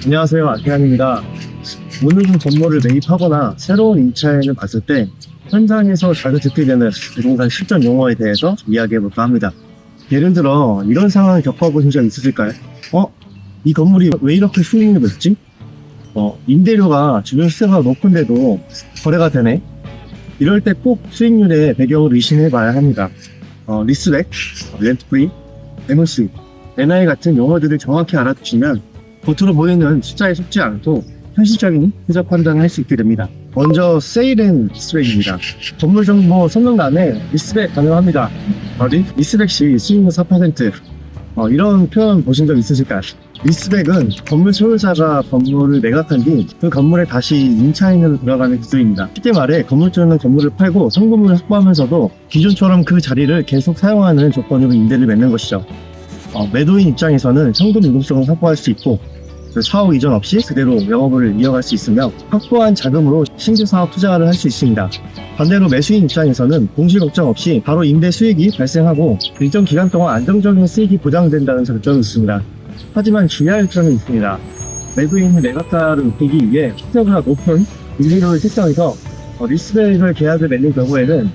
안녕하세요, 안태환입니다. 오늘은 건물을 매입하거나 새로운 임차인을 봤을 때 현장에서 자주 듣게 되는 부동산 실전 용어에 대해서 이야기해볼까 합니다. 예를 들어 이런 상황을 겪어보신 적 있으실까요? 이 건물이 왜 이렇게 수익률이 높지? 임대료가 주변 시세가 높은데도 거래가 되네? 이럴 때 꼭 수익률의 배경을 의심해봐야 합니다. 리스백, 렌트프리, MOC, NI 같은 용어들을 정확히 알아두시면 겉으로 보이는 숫자에 속지 않고 현실적인 투자 판단을 할 수 있게 됩니다. 먼저 세일 앤 리스백입니다. 건물 정보 설명란에 리스백 가능합니다. 리스백 시 수익률 4%. 이런 표현 보신 적 있으실까요? 리스백은 건물 소유자가 건물을 매각한 뒤 그 건물에 다시 임차인으로 들어가는 기술입니다. 쉽게 말해 건물주는 건물을 팔고 성금을 확보하면서도 기존처럼 그 자리를 계속 사용하는 조건으로 임대를 맺는 것이죠. 매도인 입장에서는 현금 유동성을 확보할 수 있고 사업 이전 없이 그대로 영업을 이어갈 수 있으며 확보한 자금으로 신규 사업 투자를 할 수 있습니다. 반대로 매수인 입장에서는 공시 걱정 없이 바로 임대 수익이 발생하고 일정 기간 동안 안정적인 수익이 보장된다는 장점이 있습니다. 하지만 주의할 점이 있습니다. 매도인이 매각가를 높이기 위해 시세보다 높은 임대료를 책정해서 리스백을 계약을 맺는 경우에는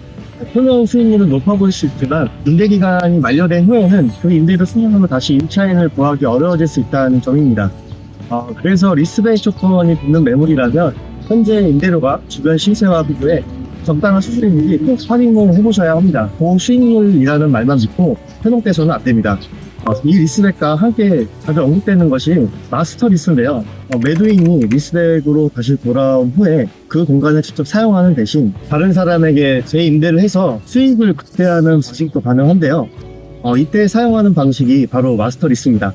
표면 수익률은 높아 보일 수 있지만 임대기간이 만료된 후에는 그 임대료 수익으로 다시 임차인을 구하기 어려워질 수 있다는 점입니다. 그래서 리스백 조건이 붙는 매물이라면 현재 임대료가 주변 시세와 비교해 적당한 수준인지 꼭 확인을 해보셔야 합니다. 고수익률이라는 말만 믿고 현혹돼서는 안 됩니다. 이 리스백과 함께 자주 언급되는 것이 마스터 리스인데요. 매도인이 리스백으로 다시 돌아온 후에 그 공간을 직접 사용하는 대신 다른 사람에게 재임대를 해서 수익을 극대화하는 방식도 가능한데요. 이때 사용하는 방식이 바로 마스터 리스입니다.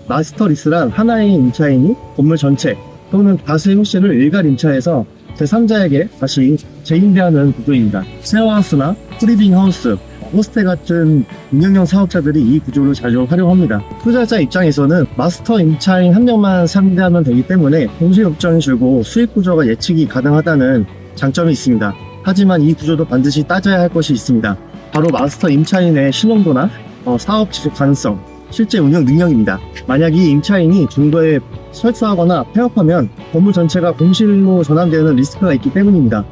마스터 리스란 하나의 임차인이 건물 전체 또는 다수의 호실을 일괄 임차해서 제3자에게 다시 재임대하는 구조입니다. 쉐어하우스나 프리빙 하우스, 호스텔 같은 운영형 사업자들이 이 구조를 자주 활용합니다. 투자자 입장에서는 마스터 임차인 한 명만 상대하면 되기 때문에 공시 걱정이 줄고 수익 구조가 예측이 가능하다는 장점이 있습니다. 하지만 이 구조도 반드시 따져야 할 것이 있습니다. 바로 마스터 임차인의 신용도나 사업 지속 가능성, 실제 운영 능력입니다. 만약 이 임차인이 중도에 설수하거나 폐업하면 건물 전체가 공실로 전환되는 리스크가 있기 때문입니다.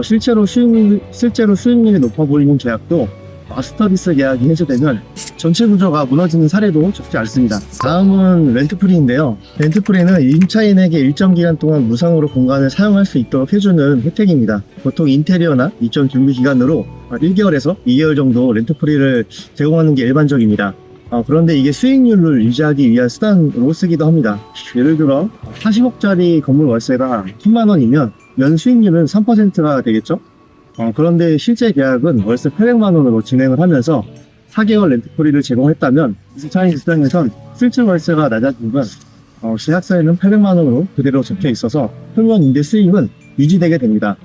실제로 수익률이 높아 보이는 계약도 마스터리스 계약이 해제되면 전체 구조가 무너지는 사례도 적지 않습니다. 다음은 렌트프리인데요. 렌트프리는 임차인에게 일정 기간 동안 무상으로 공간을 사용할 수 있도록 해주는 혜택입니다. 보통 인테리어나 이전 준비 기간으로 1개월에서 2개월 정도 렌트프리를 제공하는 게 일반적입니다. 그런데 이게 수익률을 유지하기 위한 수단으로 쓰기도 합니다. 예를 들어 40억짜리 건물 월세가 10만원이면 연 수익률은 3%가 되겠죠? 그런데 실제 계약은 월세 800만원으로 진행을 하면서 4개월 렌트프리를 제공했다면 임차인 입장에선 실제 월세가 낮아지면 계약서에는 800만원으로 그대로 적혀 있어서 표면 임대 수익은 유지되게 됩니다.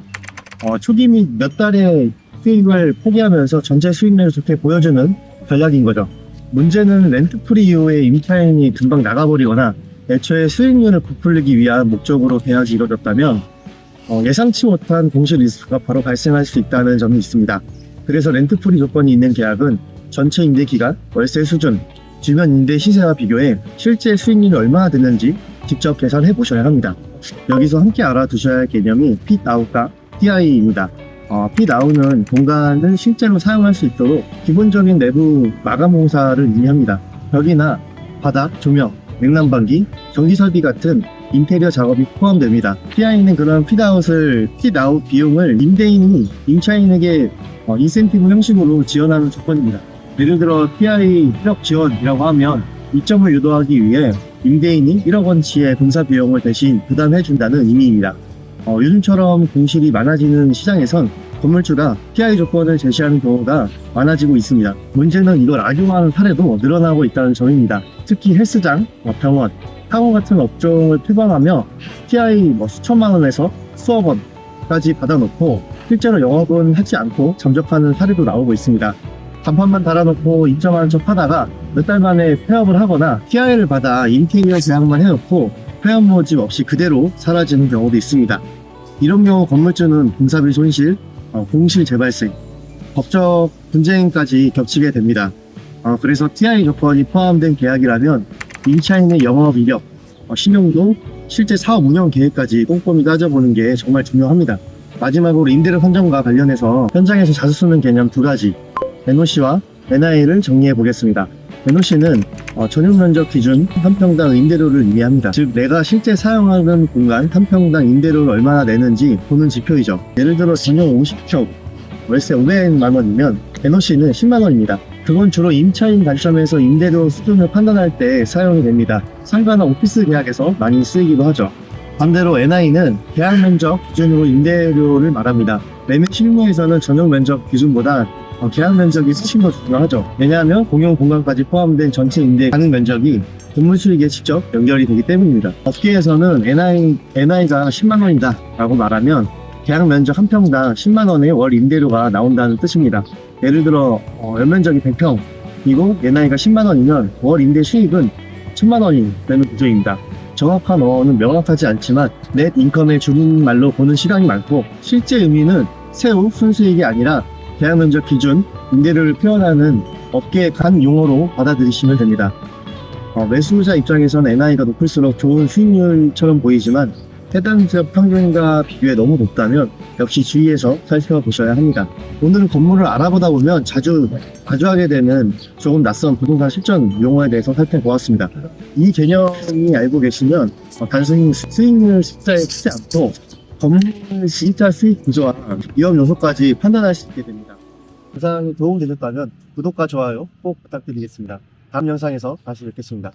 초기 및 몇 달의 수익을 포기하면서 전체 수익률을 좋게 보여주는 전략인 거죠. 문제는 렌트프리 이후에 임차인이 금방 나가버리거나 애초에 수익률을 부풀리기 위한 목적으로 계약이 이루어졌다면 예상치 못한 공시 리스크가 바로 발생할 수 있다는 점이 있습니다. 그래서 렌트프리 조건이 있는 계약은 전체 임대 기간, 월세 수준, 주변 임대 시세와 비교해 실제 수익률이 얼마나 되는지 직접 계산해 보셔야 합니다. 여기서 함께 알아두셔야 할 개념이 핏아웃과 TI입니다. 핏아웃은 공간을 실제로 사용할 수 있도록 기본적인 내부 마감 공사를 의미합니다. 벽이나 바닥, 조명, 냉난방기, 전기 설비 같은 인테리어 작업이 포함됩니다. TI는 그런 핏아웃 비용을 임대인이 임차인에게 인센티브 형식으로 지원하는 조건입니다. 예를 들어 TI 1억 지원이라고 하면 이점을 유도하기 위해 임대인이 1억 원치의 공사 비용을 대신 부담해준다는 의미입니다. 요즘처럼 공실이 많아지는 시장에선 건물주가 TI 조건을 제시하는 경우가 많아지고 있습니다. 문제는 이걸 악용하는 사례도 늘어나고 있다는 점입니다. 특히 헬스장, 병원, 학원 같은 업종을 표방하며 TI 수천만 원에서 수억 원까지 받아놓고 실제로 영업은 하지 않고 잠적하는 사례도 나오고 있습니다. 간판만 달아놓고 입점하는 척 하다가 몇 달 만에 폐업을 하거나 TI를 받아 인테리어 제약만 해놓고 폐업 모집 없이 그대로 사라지는 경우도 있습니다. 이런 경우 건물주는 공사비 손실, 공실 재발생, 법적 분쟁까지 겹치게 됩니다. 그래서 TI 조건이 포함된 계약이라면 임차인의 영업 이력, 신용도, 실제 사업 운영 계획까지 꼼꼼히 따져보는 게 정말 중요합니다. 마지막으로 임대료 선정과 관련해서 현장에서 자주 쓰는 개념 두 가지, NOC와 NI를 정리해 보겠습니다. NOC는 전용 면적 기준 한 평당 임대료를 의미합니다. 즉 내가 실제 사용하는 공간 한 평당 임대료를 얼마나 내는지 보는 지표이죠. 예를 들어 전용 50평 월세 500만 원이면 NOC는 10만 원입니다. 그건 주로 임차인 관점에서 임대료 수준을 판단할 때 사용이 됩니다. 상가나 오피스 계약에서 많이 쓰이기도 하죠. 반대로 NI는 계약 면적 기준으로 임대료를 말합니다. 매매 실무에서는 전용 면적 기준보다 계약 면적이 훨씬 더 중요하죠. 왜냐하면 공용 공간까지 포함된 전체 임대 가능 면적이 건물 수익에 직접 연결이 되기 때문입니다. 업계에서는 NI가 10만 원이다 라고 말하면 계약 면적 한 평당 10만 원의 월 임대료가 나온다는 뜻입니다. 예를 들어 연면적이 100평이고 NI가 10만 원이면 월 임대 수익은 1000만 원이 되는 구조입니다. 정확한 어는 명확하지 않지만 넷 인컴의 줄임말로 보는 시각이 많고, 실제 의미는 세후 순수익이 아니라 계약 면적 기준 임대료를 표현하는 업계의 간 용어로 받아들이시면 됩니다. 매수자 입장에서는 NI가 높을수록 좋은 수익률처럼 보이지만 해당 지역 평균과 비교해 너무 높다면 역시 주의해서 살펴보셔야 합니다. 오늘은 건물을 알아보다 보면 자주 하게 되는 조금 낯선 부동산 실전 용어에 대해서 살펴보았습니다. 이 개념이 알고 계시면 단순히 수익률 숫자에 크지 않고 건물 진짜 수익 구조와 위험 요소까지 판단할 수 있게 됩니다. 영상이 도움되셨다면 구독과 좋아요 꼭 부탁드리겠습니다. 다음 영상에서 다시 뵙겠습니다.